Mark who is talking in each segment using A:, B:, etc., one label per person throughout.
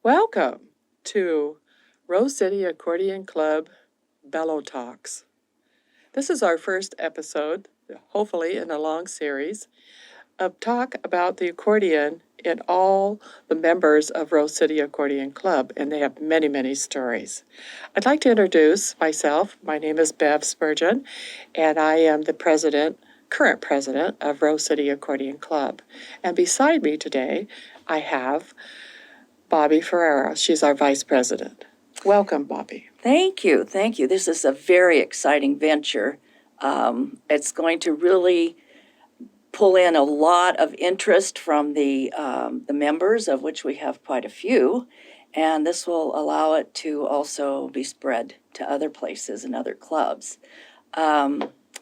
A: Welcome to Rose City Accordion Club Bellow Talks. This is our first episode, hopefully in a long series, of talk about the accordion in all the members of Rose City Accordion Club, and they have many, many stories. I'd like to introduce myself. My name is Bev Spurgeon, and I am the current president of Rose City Accordion Club. And beside me today, I have Bobby Ferrera. She's our vice president. Welcome, Bobby.
B: Thank you. This is a very exciting venture. It's going to really pull in a lot of interest from the members, of which we have quite a few, and this will allow it to also be spread to other places and other clubs.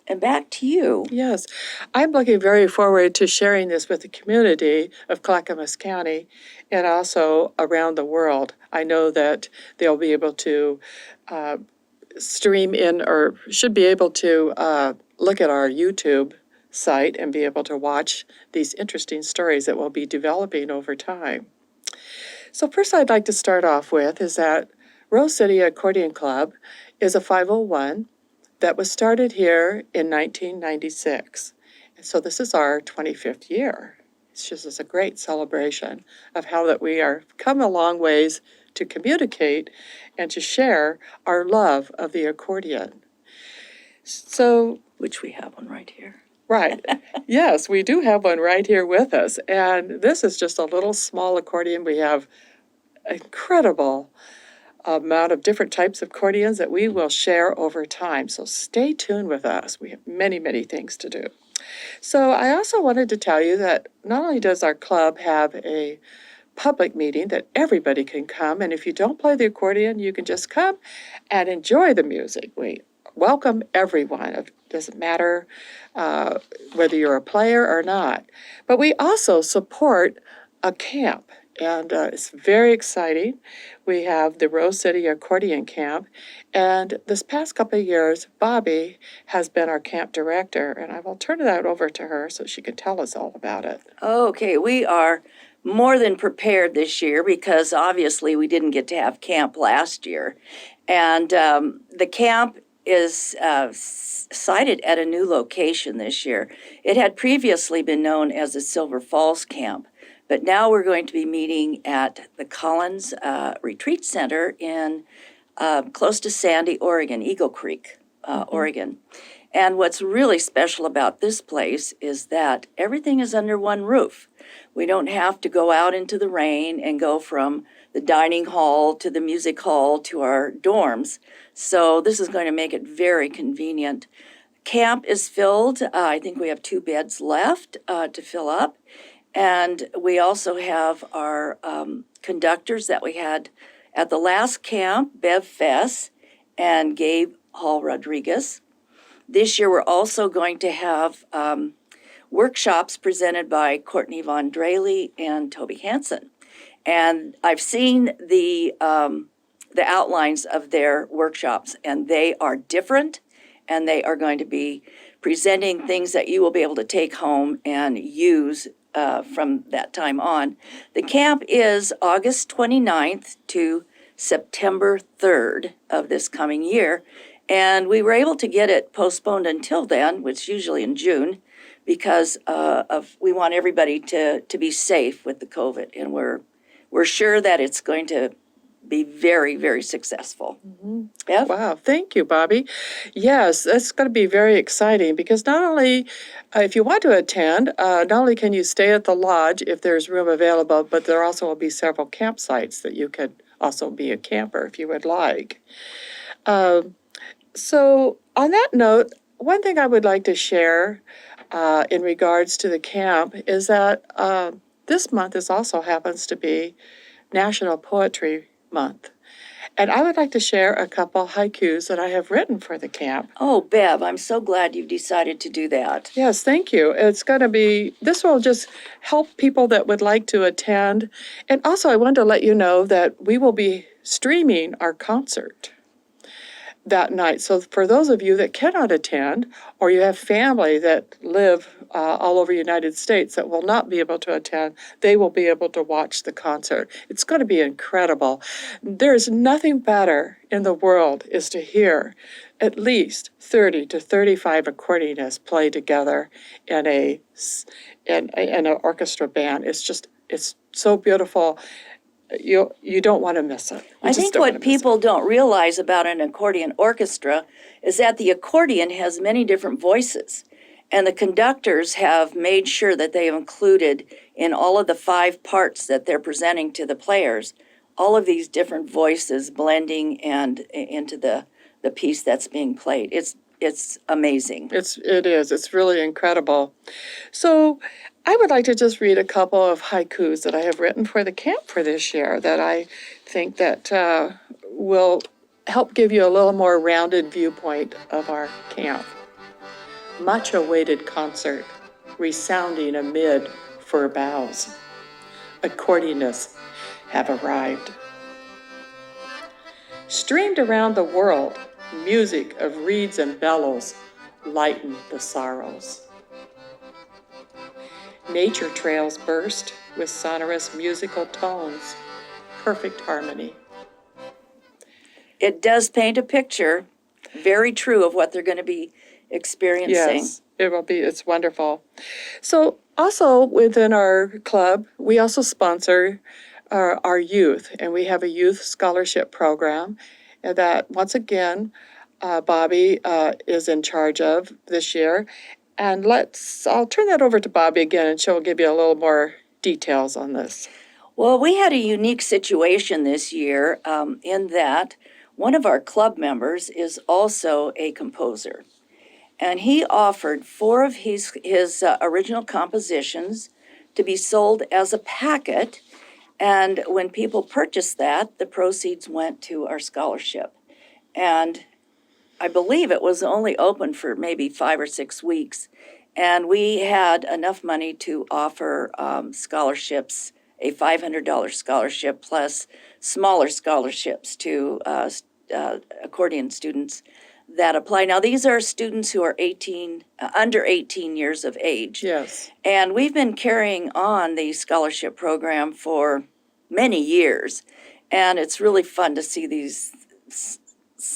B: And back to you.
A: Yes, I'm looking very forward to sharing this with the community of Clackamas County and also around the world. I know that they'll be able to stream in, or should be able to look at our YouTube site and be able to watch these interesting stories that we'll be developing over time. So first I'd like to start off with is that Rose City Accordion Club is a 501 that was started here in 1996. And so this is our 25th year. It's just a great celebration of how that we are come a long ways to communicate and to share our love of the accordion. So,
B: Which we have one right here.
A: Right. Yes, we do have one right here with us. And this is just a little small accordion. We have incredible amount of different types of accordions that we will share over time. So stay tuned with us. We have many, many things to do. So I also wanted to tell you that not only does our club have a public meeting that everybody can come, and if you don't play the accordion, you can just come and enjoy the music. We welcome everyone. It doesn't matter whether you're a player or not. But we also support a camp. And it's very exciting. We have the Rose City Accordion Camp, and this past couple of years, Bobby has been our camp director, and I will turn that over to her so she can tell us all about it.
B: Okay, we are more than prepared this year because obviously we didn't get to have camp last year. And the camp is sited at a new location this year. It had previously been known as the Silver Falls Camp. But now we're going to be meeting at the Collins Retreat Center in close to Sandy, Oregon, Eagle Creek, Oregon. And what's really special about this place is that everything is under one roof. We don't have to go out into the rain and go from the dining hall to the music hall to our dorms. So this is going to make it very convenient. Camp is filled. I think we have 2 beds left to fill up. And we also have our conductors that we had at the last camp, Bev Fess and Gabe Hall Rodriguez. This year we're also going to have workshops presented by Courtney Von Draley and Toby Hansen. And I've seen the outlines of their workshops, and they are different, and they are going to be presenting things that you will be able to take home and use from that time on. The camp is August 29th to September 3rd of this coming year, and we were able to get it postponed until then, which is usually in June, because we want everybody to be safe with the COVID, and we're sure that it's going to be very, very successful.
A: Mm-hmm. Yep. Wow, thank you, Bobby. Yes, that's going to be very exciting because not only, if you want to attend, not only can you stay at the lodge if there's room available, but there also will be several campsites that you could also be a camper if you would like. So on that note, one thing I would like to share in regards to the camp is that this month also happens to be National Poetry Month. And I would like to share a couple haikus that I have written for the camp.
B: Oh, Bev, I'm so glad you've decided to do that.
A: Yes, thank you. This will just help people that would like to attend. And also I wanted to let you know that we will be streaming our concert that night. So for those of you that cannot attend, or you have family that live all over the United States that will not be able to attend, they will be able to watch the concert. It's going to be incredible. There's nothing better in the world is to hear at least 30 to 35 accordionists play together in an orchestra band. It's so beautiful. You don't want to miss it.
B: I think what people don't realize about an accordion orchestra is that the accordion has many different voices, and the conductors have made sure that they have included in all of the 5 parts that they're presenting to the players, all of these different voices blending and into the piece that's being played. It's amazing.
A: It is. It's really incredible. So I would like to just read a couple of haikus that I have written for the camp for this year that I think that will help give you a little more rounded viewpoint of our camp. Much awaited concert, resounding amid fir boughs. Accordionists have arrived. Streamed around the world, music of reeds and bellows lighten the sorrows. Nature trails burst with sonorous musical tones, perfect harmony.
B: It does paint a picture, very true, of what they're going to be experiencing.
A: Yes, it will be. It's wonderful. So also within our club, we also sponsor our youth, and we have a youth scholarship program that, once again, Bobby is in charge of this year. And I'll turn that over to Bobby again, and she'll give you a little more details on this.
B: Well, we had a unique situation this year in that one of our club members is also a composer. And he offered 4 of his original compositions to be sold as a packet. And when people purchased that, the proceeds went to our scholarship. And I believe it was only open for maybe 5 or 6 weeks. And we had enough money to offer scholarships, a $500 scholarship plus smaller scholarships to accordion students that apply. Now, these are students who are under 18 years of age.
A: Yes.
B: And we've been carrying on the scholarship program for many years. And it's really fun to see these.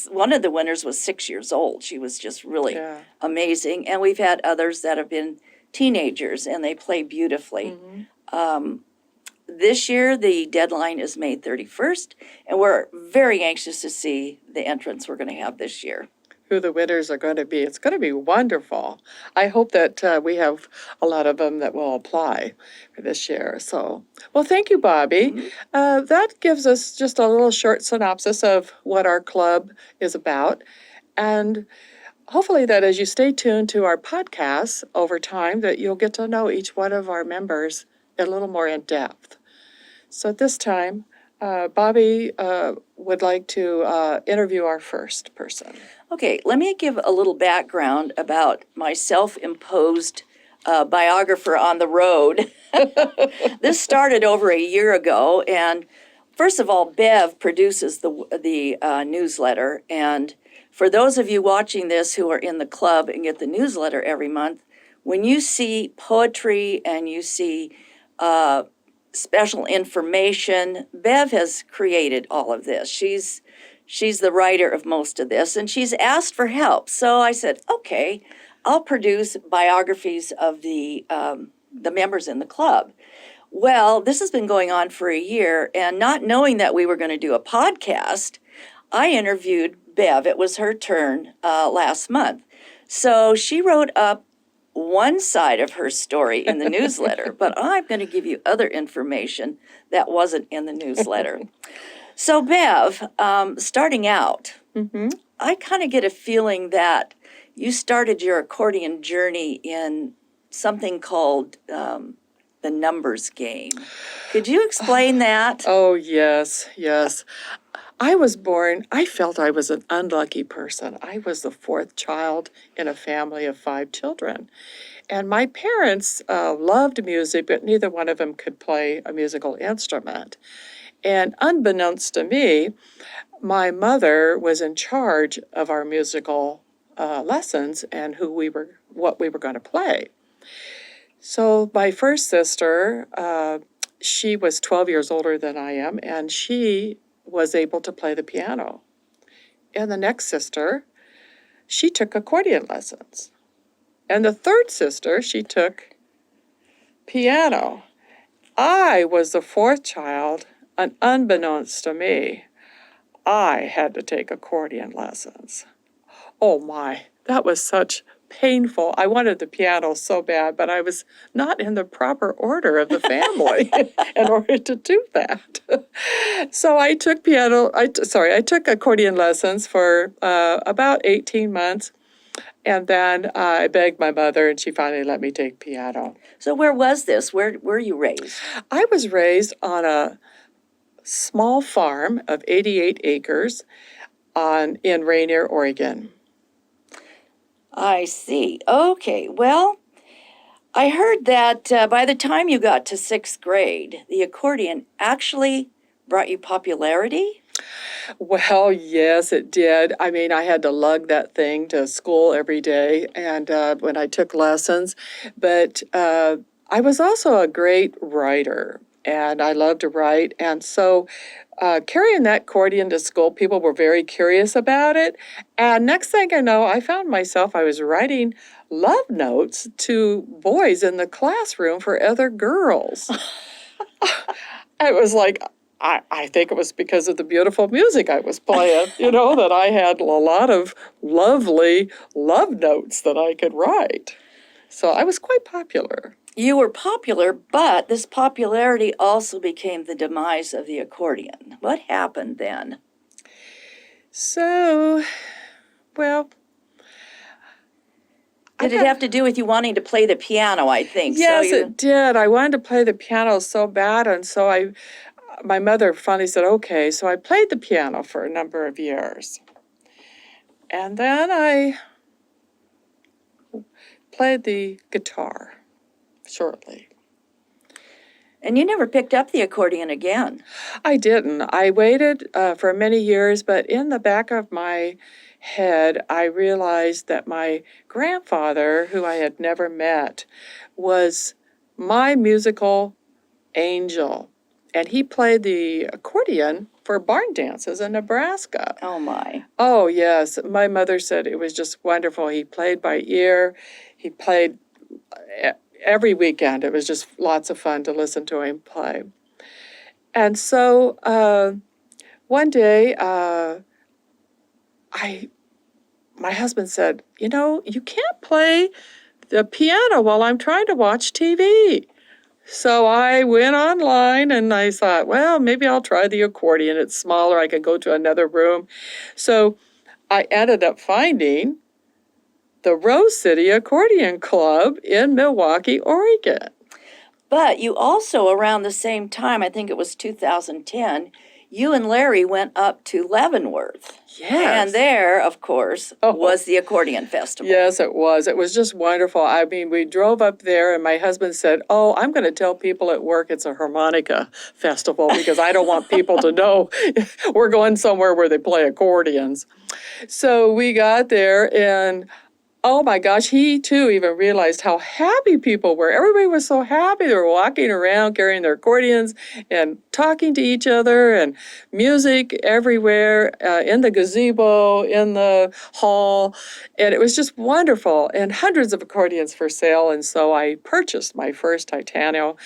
B: One of the winners was 6 years old. She was just really amazing. And we've had others that have been teenagers, and they play beautifully. Mm-hmm. This year, the deadline is May 31st, and we're very anxious to see the entrants we're going to have this year.
A: Who the winners are going to be. It's going to be wonderful. I hope that we have a lot of them that will apply for this year. So, well, thank you, Bobby. Mm-hmm. That gives us just a little short synopsis of what our club is about. And hopefully that as you stay tuned to our podcasts over time, that you'll get to know each one of our members a little more in depth. So at this time, Bobby would like to interview our first person.
B: Okay, let me give a little background about my self-imposed biographer on the road. This started over a year ago, and first of all, Bev produces the newsletter, and for those of you watching this who are in the club and get the newsletter every month, when you see poetry and you see special information, Bev has created all of this. She's the writer of most of this, and she's asked for help. So I said, okay, I'll produce biographies of the members in the club. Well, this has been going on for a year, and not knowing that we were going to do a podcast, I interviewed Bev. It was her turn last month. So she wrote up one side of her story in the newsletter, but I'm going to give you other information that wasn't in the newsletter. So Bev, starting out, mm-hmm. I kind of get a feeling that you started your accordion journey in something called the numbers game. Could you explain that?
A: Oh, yes. I felt I was an unlucky person. I was the 4th child in a family of 5 children. And my parents loved music, but neither one of them could play a musical instrument. And unbeknownst to me, my mother was in charge of our musical lessons and what we were going to play. So my first sister, she was 12 years older than I am, and she was able to play the piano. And the next sister, she took accordion lessons. And the third sister, she took piano. I was the fourth child, and unbeknownst to me, I had to take accordion lessons. Oh my, that was such painful. I wanted the piano so bad, but I was not in the proper order of the family in order to do that. So I took I took accordion lessons for about 18 months. And then I begged my mother, and she finally let me take piano.
B: So where was this? Where were you raised?
A: I was raised on a small farm of 88 acres in Rainier, Oregon.
B: I see. Okay. Well, I heard that by the time you got to sixth grade, the accordion actually brought you popularity.
A: Well, yes, it did. I mean, I had to lug that thing to school every day and when I took lessons. But I was also a great writer, and I loved to write. And so carrying that accordion to school, people were very curious about it. And next thing I know, I found myself, I was writing love notes to boys in the classroom for other girls. It was like, I think it was because of the beautiful music I was playing, that I had a lot of lovely love notes that I could write. So I was quite popular.
B: You were popular, but this popularity also became the demise of the accordion. What happened then?
A: So, well,
B: Did it have to do with you wanting to play the piano, I think?
A: Yes, it did. I wanted to play the piano so bad, and so my mother finally said, okay, so I played the piano for a number of years. And then I played the guitar shortly.
B: And you never picked up the accordion again.
A: I didn't. I waited for many years, but in the back of my head, I realized that my grandfather, who I had never met, was my musical angel. And he played the accordion for barn dances in Nebraska.
B: Oh, my.
A: Oh, yes. My mother said it was just wonderful. He played by ear. He played every weekend. It was just lots of fun to listen to him play. And so one day, my husband said, you can't play the piano while I'm trying to watch TV. So I went online and I thought, well, maybe I'll try the accordion. It's smaller. I could go to another room. So I ended up finding the Rose City Accordion Club in Milwaukee, Oregon.
B: But you also, around the same time, I think it was 2010, you and Larry went up to Leavenworth.
A: Yes.
B: And there, of course, was the Accordion Festival.
A: Yes, it was. It was just wonderful. I mean, we drove up there and my husband said, oh, I'm going to tell people at work it's a harmonica festival because I don't want people to know we're going somewhere where they play accordions. So we got there and oh my gosh, he too even realized how happy people were. Everybody was so happy. They were walking around carrying their accordions and talking to each other and music everywhere, in the gazebo, in the hall. And it was just wonderful and hundreds of accordions for sale. And so I purchased my first Titano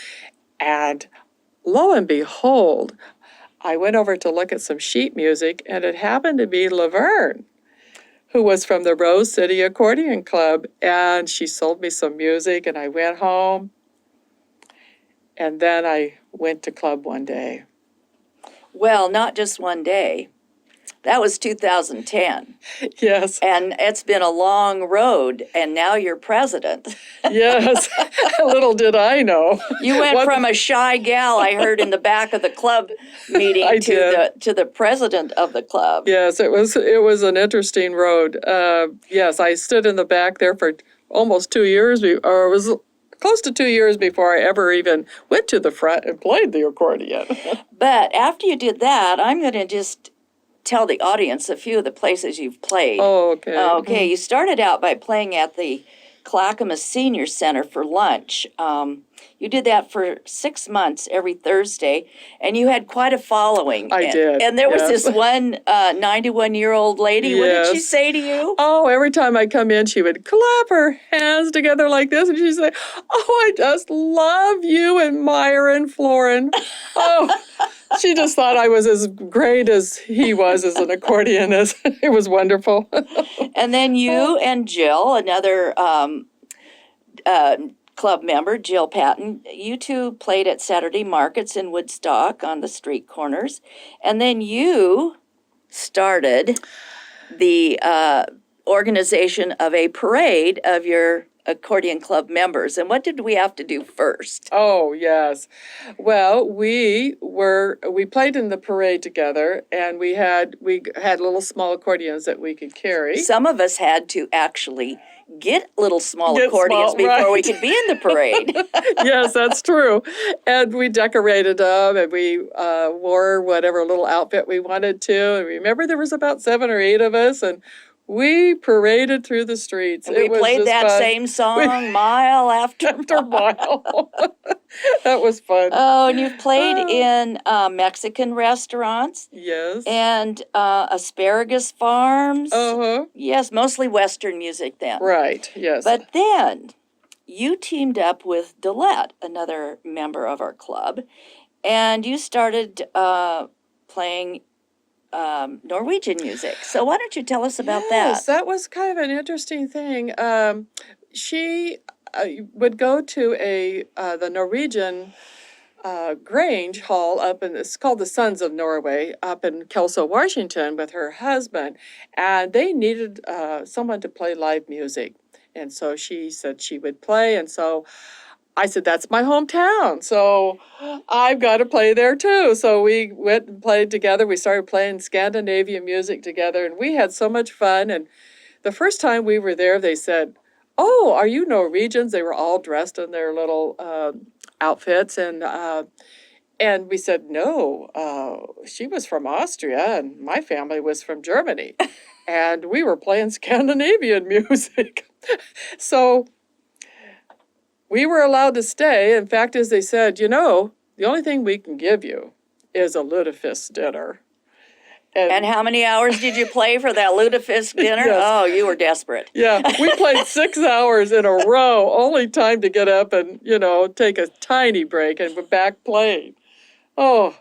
A: and lo and behold, I went over to look at some sheet music and it happened to be Laverne, who was from the Rose City Accordion Club, and she sold me some music, and I went home, and then I went to club one day.
B: Well, not just one day. That was 2010.
A: Yes.
B: And it's been a long road, and now you're president.
A: Yes. Little did I know.
B: You went from a shy gal I heard in the back of the club meeting to the president of the club.
A: Yes, it was an interesting road. Yes, I stood in the back there for almost 2 years, or it was close to 2 years before I ever even went to the front and played the accordion.
B: But after you did that, I'm going to just tell the audience a few of the places you've played.
A: Oh, okay.
B: Okay, you started out by playing at the Clackamas Senior Center for lunch. You did that for 6 months every Thursday, and you had quite a following.
A: I did,
B: And there was
A: yes.
B: this one 91-year-old lady. What did she
A: Yes.
B: say to you?
A: Oh, every time I come in, she would clap her hands together like this, and she'd say, "Oh, I just love you and Myron Florin." Oh, she just thought I was as great as he was as an accordionist. It was wonderful.
B: And then you and Jill, another club member, Jill Patton, you two played at Saturday markets in Woodstock on the street corners. And then you started the organization of a parade of your accordion club members. And what did we have to do first?
A: Oh, yes. Well, we played in the parade together, and we had little small accordions that we could carry.
B: Some of us had to actually get little small accordions before
A: right.
B: we could be in the parade.
A: Yes, that's true. And we decorated them, and we wore whatever little outfit we wanted to. And remember, there was about 7 or 8 of us, and we paraded through the streets.
B: And we played that
A: fun.
B: same song mile after
A: mile. That was fun.
B: Oh, and you've played in Mexican restaurants.
A: Yes.
B: And asparagus farms.
A: Uh-huh.
B: Yes, mostly Western music then.
A: Right, yes.
B: But then you teamed up with Delette, another member of our club, and you started playing Norwegian music. So why don't you tell us about
A: Yes,
B: that?
A: that was kind of an interesting thing. She would go to the Norwegian Grange Hall it's called the Sons of Norway, up in Kelso, Washington, with her husband, and they needed someone to play live music. And so she said she would play, and so I said, that's my hometown, so I've got to play there too. So we went and played together. We started playing Scandinavian music together, and we had so much fun. And the first time we were there, they said, "Oh, are you Norwegians?" They were all dressed in their little outfits, and we said, "No, she was from Austria, and my family was from Germany." And we were playing Scandinavian music. So we were allowed to stay. In fact, as they said, the only thing we can give you is a lutefisk dinner.
B: And how many hours did you play for that lutefisk dinner?
A: Yes.
B: Oh, you were desperate.
A: Yeah, we played 6 hours in a row, only time to get up and, take a tiny break, and we're back playing. Oh,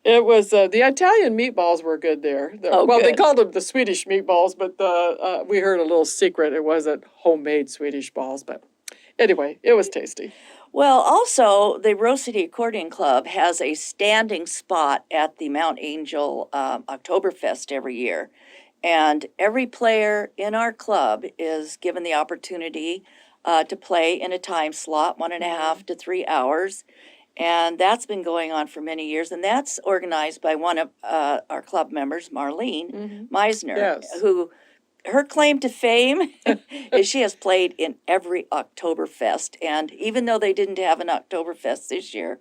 A: it was, the Italian meatballs were good there. Well,
B: good.
A: They called them the Swedish meatballs, but we heard a little secret. It wasn't homemade Swedish balls, but anyway, it was tasty.
B: Well, also, the Rose City Accordion Club has a standing spot at the Mount Angel Oktoberfest every year. And every player in our club is given the opportunity to play in a time slot, 1.5 to 3 hours. And that's been going on for many years. And that's organized by one of our club members, Marlene Meisner,
A: Yes.
B: who her claim to fame is she has played in every Oktoberfest. And even though they didn't have an Oktoberfest this year,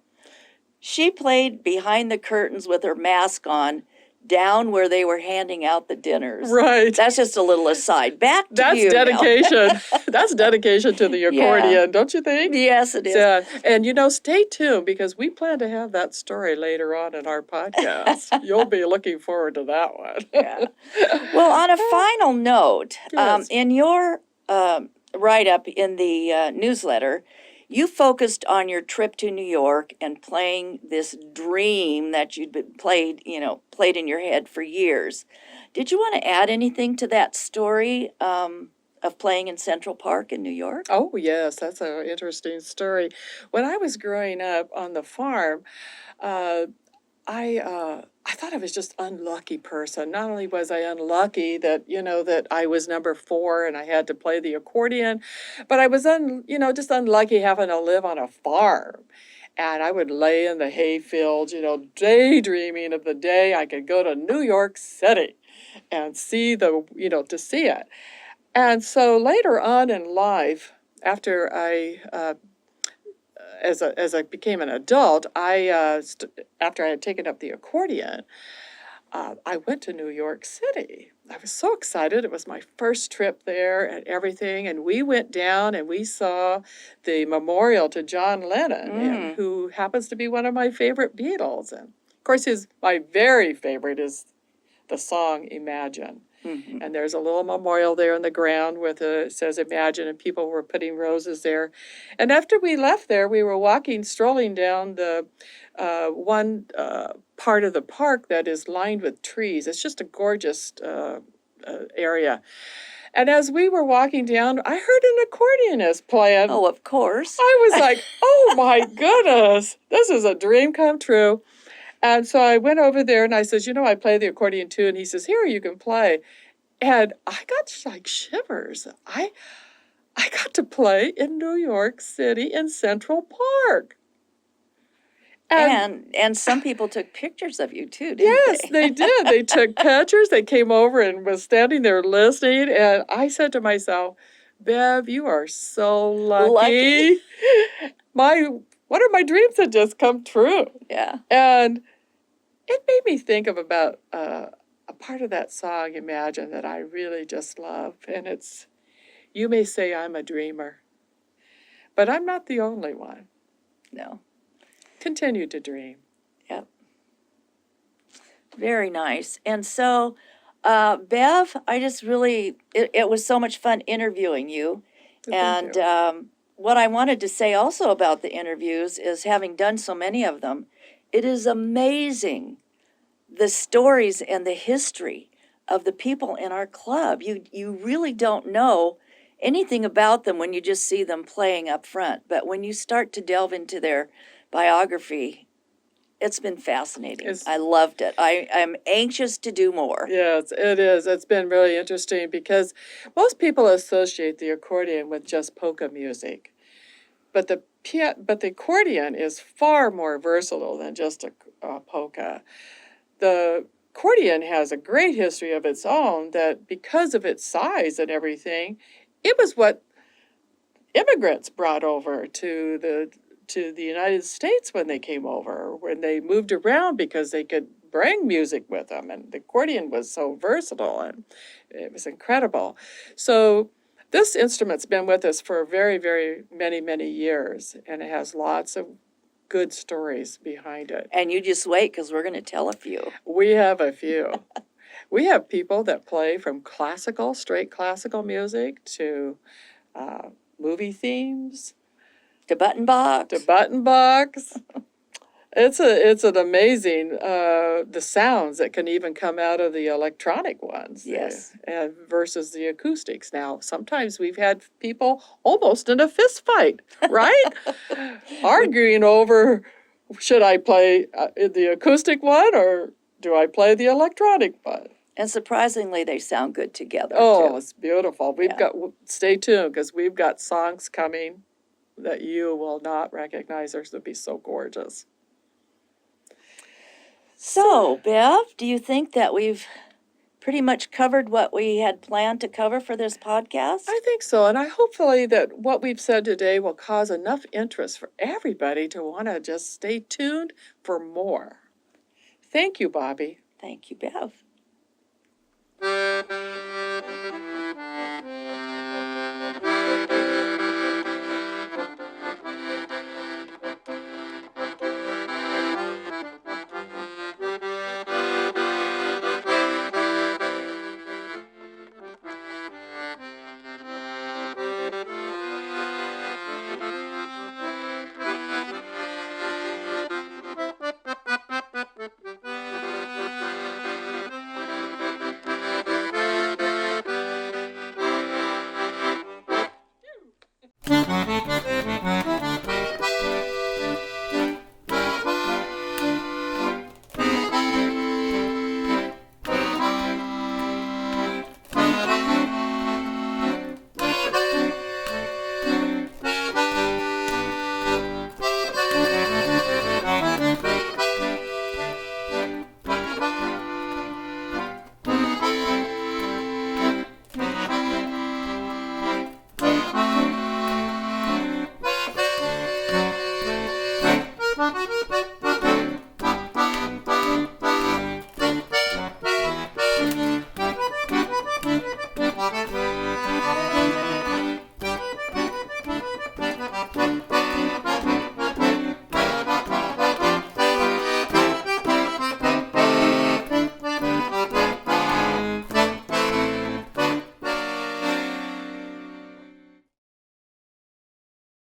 B: she played behind the curtains with her mask on, down where they were handing out the dinners.
A: Right.
B: That's just a little aside. Back to
A: That's
B: you now.
A: dedication. That's dedication to the accordion,
B: Yeah.
A: don't you think?
B: Yes, it is.
A: Yeah. And, stay tuned, because we plan to have that story later on in our podcast. You'll be looking forward to that one.
B: Yeah. Well, on a final note,
A: Yes.
B: in your write-up in the newsletter, you focused on your trip to New York and playing this dream that you'd been played in your head for years. Did you want to add anything to that story of playing in Central Park in New York?
A: Oh, yes, that's an interesting story. When I was growing up on the farm, I thought I was just unlucky person. Not only was I unlucky that that I was number 4 and I had to play the accordion, but I was just unlucky having to live on a farm. And I would lay in the hay fields, daydreaming of the day I could go to New York City and see to see it. And so later on in life, after as I became an adult, after I had taken up the accordion, I went to New York City, I was so excited. It was my first trip there and everything. And we went down and we saw the memorial to John Lennon, and who happens to be one of my favorite Beatles. And of course, my very favorite is the song Imagine. And there's a little memorial there in the ground with it says Imagine, and people were putting roses there. And after we left there, we were strolling down the one part of the park that is lined with trees. It's just a gorgeous area. And as we were walking down, I heard an accordionist playing.
B: Oh, of course.
A: I was like, oh my goodness, this is a dream come true. And so I went over there and I says, I play the accordion too. And he says, here, you can play. And I got like shivers. I got to play in New York City in Central Park.
B: And some people took pictures of you too, didn't
A: yes, they did. They took pictures. They came over and was standing there listening. And I said to myself, Bev, you are so lucky. One of my dreams had just come true.
B: Yeah.
A: And it made me think of about a part of that song, Imagine, that I really just love. And it's, you may say I'm a dreamer, but I'm not the only one.
B: No.
A: Continue to dream.
B: Yep. Very nice. And so, Bev, I just really, it was so much fun interviewing you.
A: Thank
B: And
A: you.
B: what I wanted to say also about the interviews is, having done so many of them, it is amazing the stories and the history of the people in our club. You really don't know anything about them when you just see them playing up front. But when you start to delve into their biography, it's been fascinating. I loved it. I'm anxious to do more.
A: Yes, it is. It's been really interesting because most people associate the accordion with just polka music. But the accordion is far more versatile than just a polka. The accordion has a great history of its own, that because of its size and everything, it was what immigrants brought over to the United States when they came over, when they moved around, because they could bring music with them. And the accordion was so versatile and it was incredible. So this instrument's been with us for very, very many, many years, and it has lots of good stories behind it.
B: And you just wait, because we're going to tell a few.
A: We have a few. We have people that play from straight classical music to movie themes.
B: To button box.
A: It's an amazing, the sounds that can even come out of the electronic ones.
B: Yes.
A: Versus the acoustics. Now, sometimes we've had people almost in a fist fight, right? Arguing over, should I play the acoustic one or do I play the electronic one?
B: And surprisingly, they sound good together,
A: Oh,
B: too.
A: it's beautiful. Stay tuned, because we've got songs coming that you will not recognize. They're going to be so gorgeous.
B: So, Bev, do you think that we've pretty much covered what we had planned to cover for this podcast?
A: I think so, and hopefully that what we've said today will cause enough interest for everybody to want to just stay tuned for more. Thank you, Bobby.
B: Thank you, Bev.